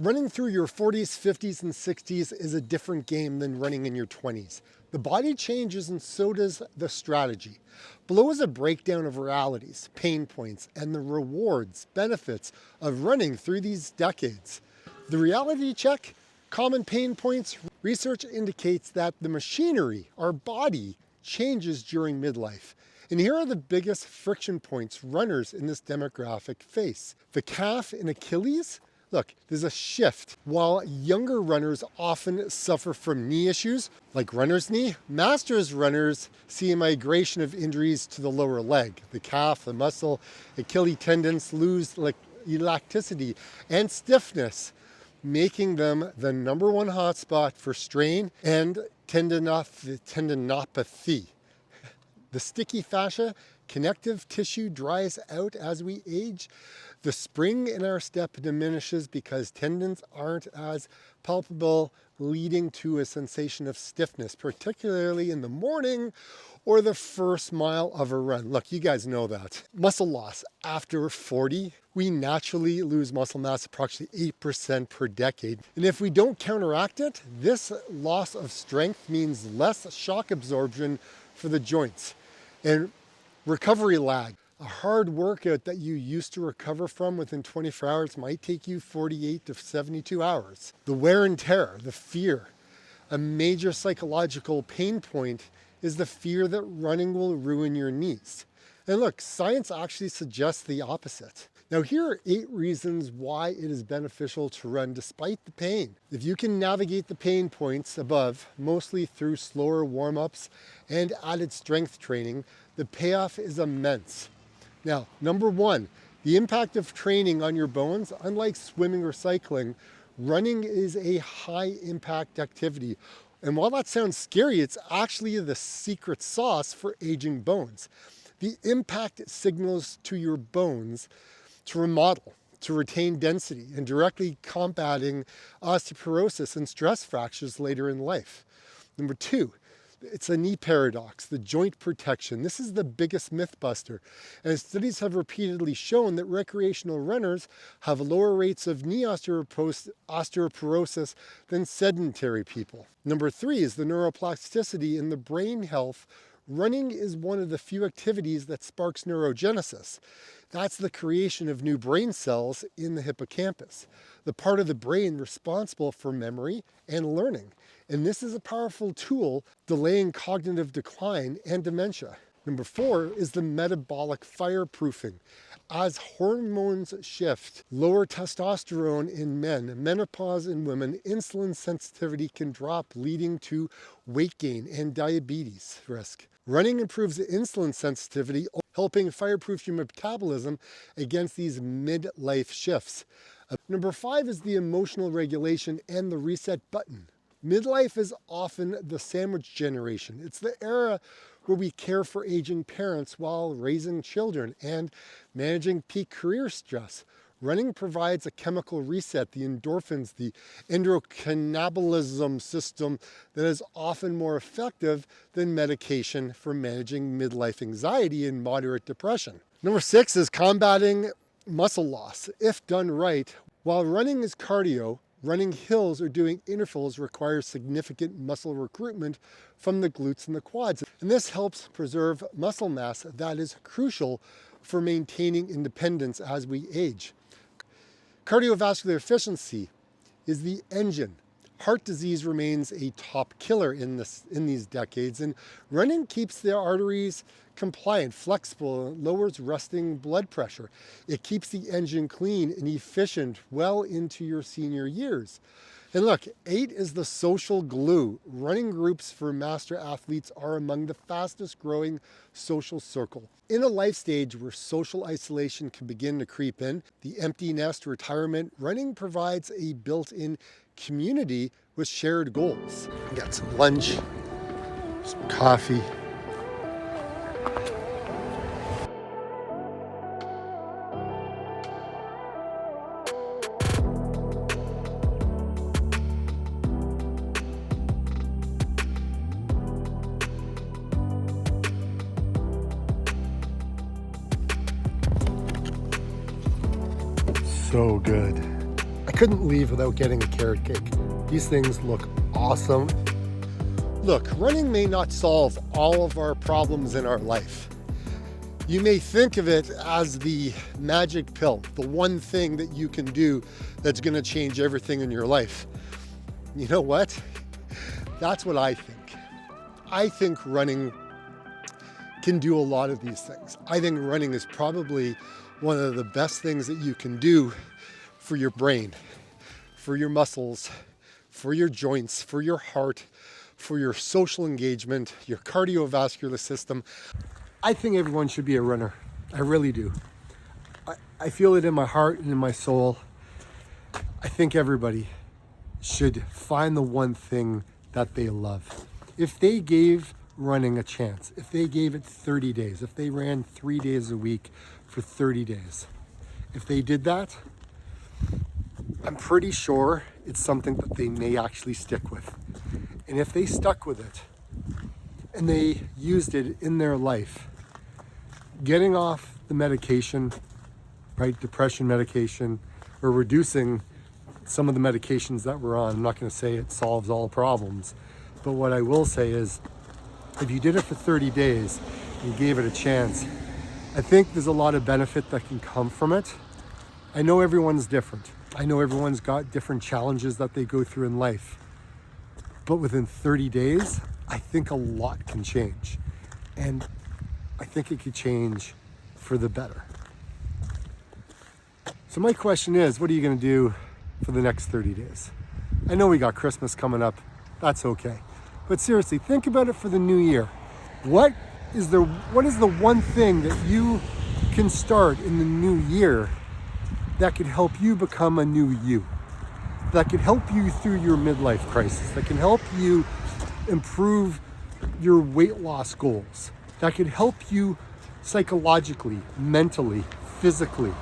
Running through your 40s, 50s, and 60s is a different game than running in your 20s. The body changes and so does the strategy. Below is a breakdown of realities, pain points, and the rewards, benefits of running through these decades. The reality check, common pain points. Research indicates that the machinery, our body, changes during midlife. And here are the biggest friction points runners in this demographic face. The calf and Achilles. Look, there's a shift. While younger runners often suffer from knee issues, like runner's knee, masters runners see a migration of injuries to the lower leg. The calf, the muscle, Achilles tendons lose elasticity and stiffness, making them the number one hotspot for strain and tendinopathy. The sticky fascia, connective tissue dries out as we age. The spring in our step diminishes because tendons aren't as palpable, leading to a sensation of stiffness, particularly in the morning or the first mile of a run. Look, you guys know that. Muscle loss. After 40, we naturally lose muscle mass approximately 8% per decade. And if we don't counteract it, this loss of strength means less shock absorption for the joints. And recovery lag. A hard workout that you used to recover from within 24 hours might take you 48 to 72 hours. The wear and tear, the fear. A major psychological pain point is the fear that running will ruin your knees. And look, science actually suggests the opposite. Now, here are 8 reasons why it is beneficial to run despite the pain. If you can navigate the pain points above, mostly through slower warm-ups and added strength training, the payoff is immense. Now, number 1, the impact of training on your bones. Unlike swimming or cycling, running is a high impact activity. And while that sounds scary, it's actually the secret sauce for aging bones. The impact signals to your bones to remodel, to retain density, and directly combating osteoporosis and stress fractures later in life. Number 2, it's a knee paradox, the joint protection. This is the biggest myth buster. And studies have repeatedly shown that recreational runners have lower rates of knee osteoporosis than sedentary people. Number 3 is the neuroplasticity in the brain health. Running is one of the few activities that sparks neurogenesis. That's the creation of new brain cells in the hippocampus, the part of the brain responsible for memory and learning. And this is a powerful tool delaying cognitive decline and dementia. Number 4 is the metabolic fireproofing. As hormones shift, lower testosterone in men, menopause in women, insulin sensitivity can drop, leading to weight gain and diabetes risk. Running improves the insulin sensitivity, helping fireproof your metabolism against these midlife shifts. Number 5 is the emotional regulation and the reset button. Midlife is often the sandwich generation. It's the era where we care for aging parents while raising children and managing peak career stress. Running provides a chemical reset, the endorphins, the endocannabinoid system that is often more effective than medication for managing midlife anxiety and moderate depression. Number 6 is combating muscle loss. If done right, while running is cardio, running hills or doing intervals requires significant muscle recruitment from the glutes and the quads. And this helps preserve muscle mass that is crucial for maintaining independence as we age. Cardiovascular efficiency is the engine. Heart disease remains a top killer in these decades, and running keeps the arteries compliant, flexible, and lowers resting blood pressure. It keeps the engine clean and efficient well into your senior years. And look, 8 is the social glue. Running groups for master athletes are among the fastest growing social circle. In a life stage where social isolation can begin to creep in, the empty nest, retirement, running provides a built-in community with shared goals. Got some lunch, some coffee. So good. I couldn't leave without getting a carrot cake. These things look awesome. Look, running may not solve all of our problems in our life. You may think of it as the magic pill, the one thing that you can do that's going to change everything in your life. You know what? That's what I think. I think running can do a lot of these things. I think running is probably one of the best things that you can do for your brain, for your muscles, for your joints, for your heart, for your social engagement, your cardiovascular system. I think everyone should be a runner. I really do. I feel it in my heart and in my soul. I think everybody should find the one thing that they love. If they gave running a chance, if they gave it 30 days, if they ran 3 days a week for 30 days, if they did that, I'm pretty sure it's something that they may actually stick with. And if they stuck with it and they used it in their life, getting off the medication, right, depression medication, or reducing some of the medications that we're on. I'm not going to say it solves all problems, but what I will say is if you did it for 30 days and gave it a chance, I think there's a lot of benefit that can come from it. I know everyone's different. I know everyone's got different challenges that they go through in life. But within 30 days, I think a lot can change. And I think it could change for the better. So my question is, what are you going to do for the next 30 days? I know we got Christmas coming up. That's okay. But seriously, think about it for the new year. What is the one thing that you can start in the new year that could help you become a new you? That could help you through your midlife crisis, that can help you improve your weight loss goals, that could help you psychologically, mentally, physically,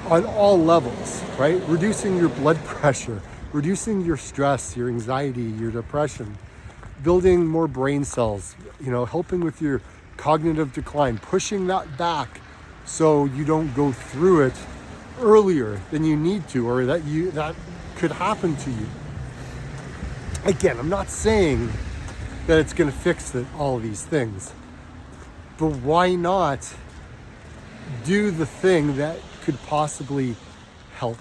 on all levels, right? Reducing your blood pressure, reducing your stress, your anxiety, your depression, building more brain cells, helping with your cognitive decline, pushing that back so you don't go through it earlier than you need to, or that could happen to you. Again, I'm not saying that it's going to fix all of these things, but why not do the thing that could possibly help?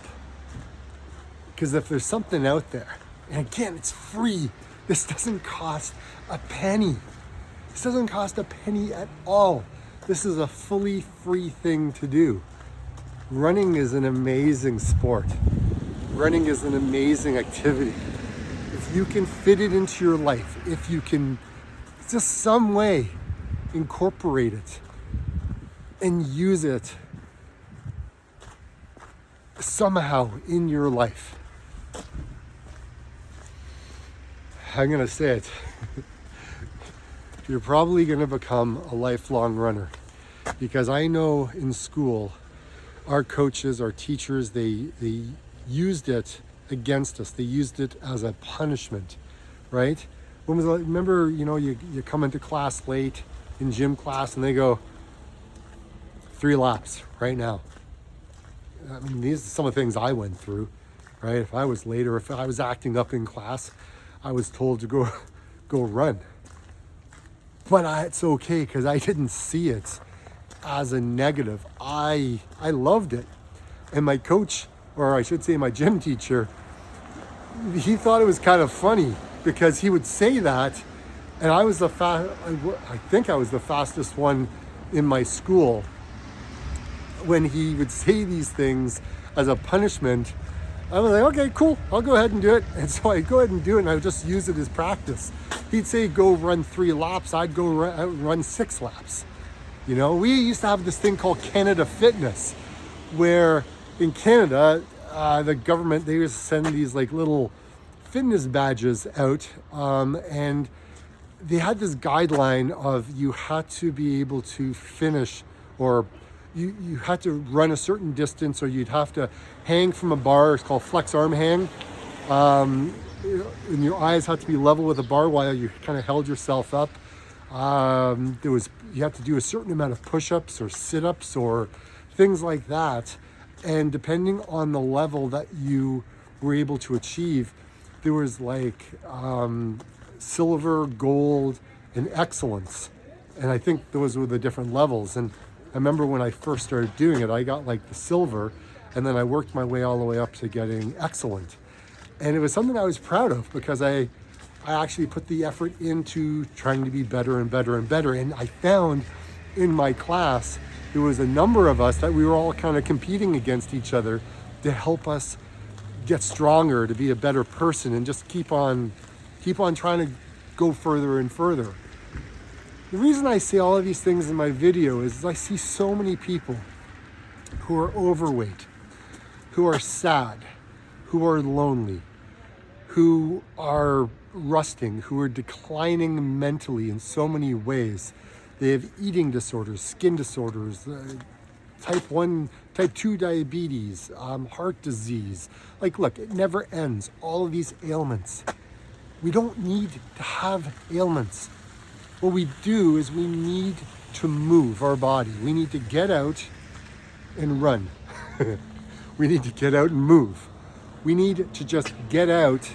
Because if there's something out there, and again, it's free. This doesn't cost a penny. This doesn't cost a penny at all. This is a fully free thing to do. Running is an amazing sport. Running is an amazing activity. If you can fit it into your life, if you can just some way incorporate it and use it somehow in your life, I'm going to say it, you're probably going to become a lifelong runner. Because I know in school, our coaches, our teachers, they used it against us. They used it as a punishment, right? Remember, you come into class late in gym class and they go 3 laps right now. I mean, these are some of the things I went through, right? If I was late or if I was acting up in class, I was told to go run. But it's okay because I didn't see it as a negative. I loved it. And my coach, or I should say my gym teacher, he thought it was kind of funny because he would say that, and I think I was the fastest one in my school when he would say these things as a punishment. I was like, okay, cool, I'll go ahead and do it. And so I'd go ahead and do it, and I would just use it as practice. He'd say, go run 3 laps. I'd go run 6 laps. We used to have this thing called Canada Fitness, where in Canada, the government, they used to send these like little fitness badges out, and they had this guideline of you had to be able to finish, or you had to run a certain distance, or you'd have to hang from a bar. It's called flex arm hang. And your eyes had to be level with the bar while you kind of held yourself up. You have to do a certain amount of push-ups or sit-ups or things like that. And depending on the level that you were able to achieve, there was like silver, gold, and excellence. And I think those were the different levels. And I remember when I first started doing it, I got like the silver, and then I worked my way all the way up to getting excellent. And it was something I was proud of because I actually put the effort into trying to be better and better and better. And I found in my class, there was a number of us that we were all kind of competing against each other to help us get stronger, to be a better person, and just keep on trying to go further and further. The reason I say all of these things in my video is I see so many people who are overweight, who are sad, who are lonely, who are rusting, who are declining mentally in so many ways. They have eating disorders, skin disorders, type 1, type 2 diabetes, heart disease. Like, look, it never ends. All of these ailments. We don't need to have ailments. What we do is we need to move our body. We need to get out and run. We need to get out and move. We need to just get out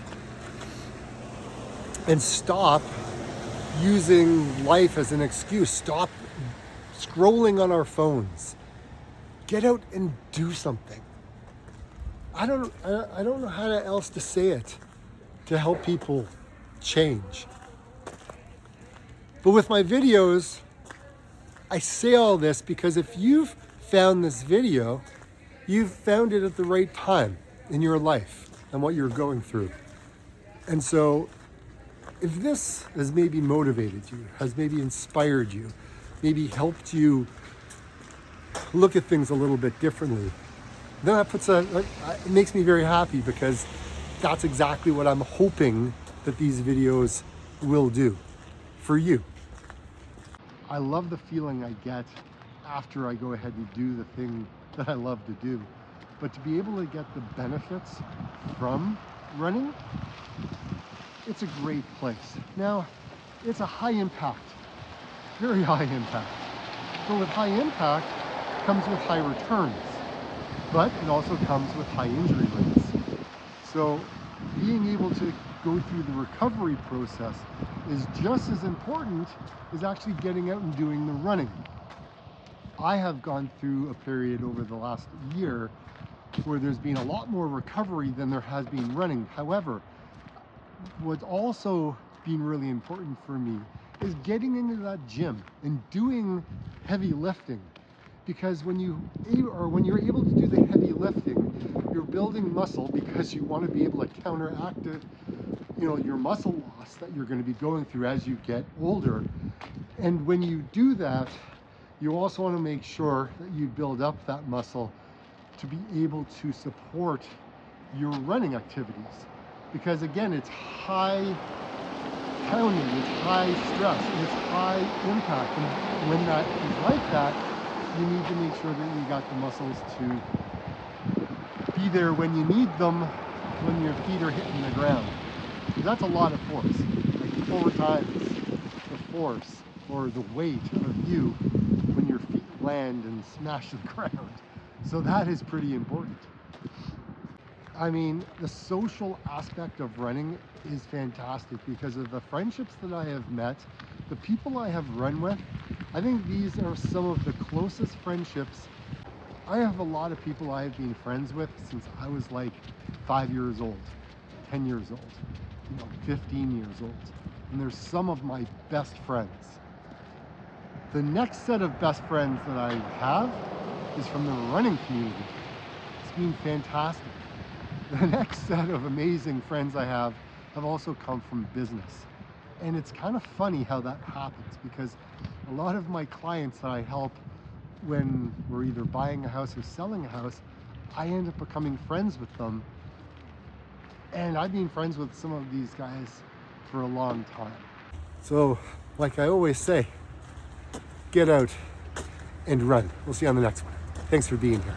and stop using life as an excuse. Stop scrolling on our phones. Get out and do something. I don't know how else to say it to help people change. But with my videos, I say all this because if you've found this video, you've found it at the right time in your life and what you're going through. And so if this has maybe motivated you, has maybe inspired you, maybe helped you look at things a little bit differently, then it makes me very happy because that's exactly what I'm hoping that these videos will do for you. I love the feeling I get after I go ahead and do the thing that I love to do. But to be able to get the benefits from running, it's a great place. Now, it's a high impact, very high impact. So with high impact comes with high returns, but it also comes with high injury rates. So being able to go through the recovery process is just as important as actually getting out and doing the running. I have gone through a period over the last year where there's been a lot more recovery than there has been running. However, what's also been really important for me is getting into that gym and doing heavy lifting. Because when you're able to do the heavy lifting, you're building muscle because you want to be able to counteract it, your muscle loss that you're going to be going through as you get older. And when you do that, you also want to make sure that you build up that muscle to be able to support your running activities. Because again, it's high pounding, it's high stress, it's high impact. And when that is like that, you need to make sure that you got the muscles to be there when you need them when your feet are hitting the ground. That's a lot of force, like 4 times the force or the weight of you when your feet land and smash the ground. So that is pretty important. I mean, the social aspect of running is fantastic because of the friendships that I have met, the people I have run with. I think these are some of the closest friendships. I have a lot of people I have been friends with since I was like 5 years old, 10 years old, 15 years old. And they're some of my best friends. The next set of best friends that I have is from the running community. It's been fantastic. The next set of amazing friends I have also come from business. And it's kind of funny how that happens because a lot of my clients that I help when we're either buying a house or selling a house, I end up becoming friends with them. And I've been friends with some of these guys for a long time. So, like I always say, get out and run. We'll see you on the next one. Thanks for being here.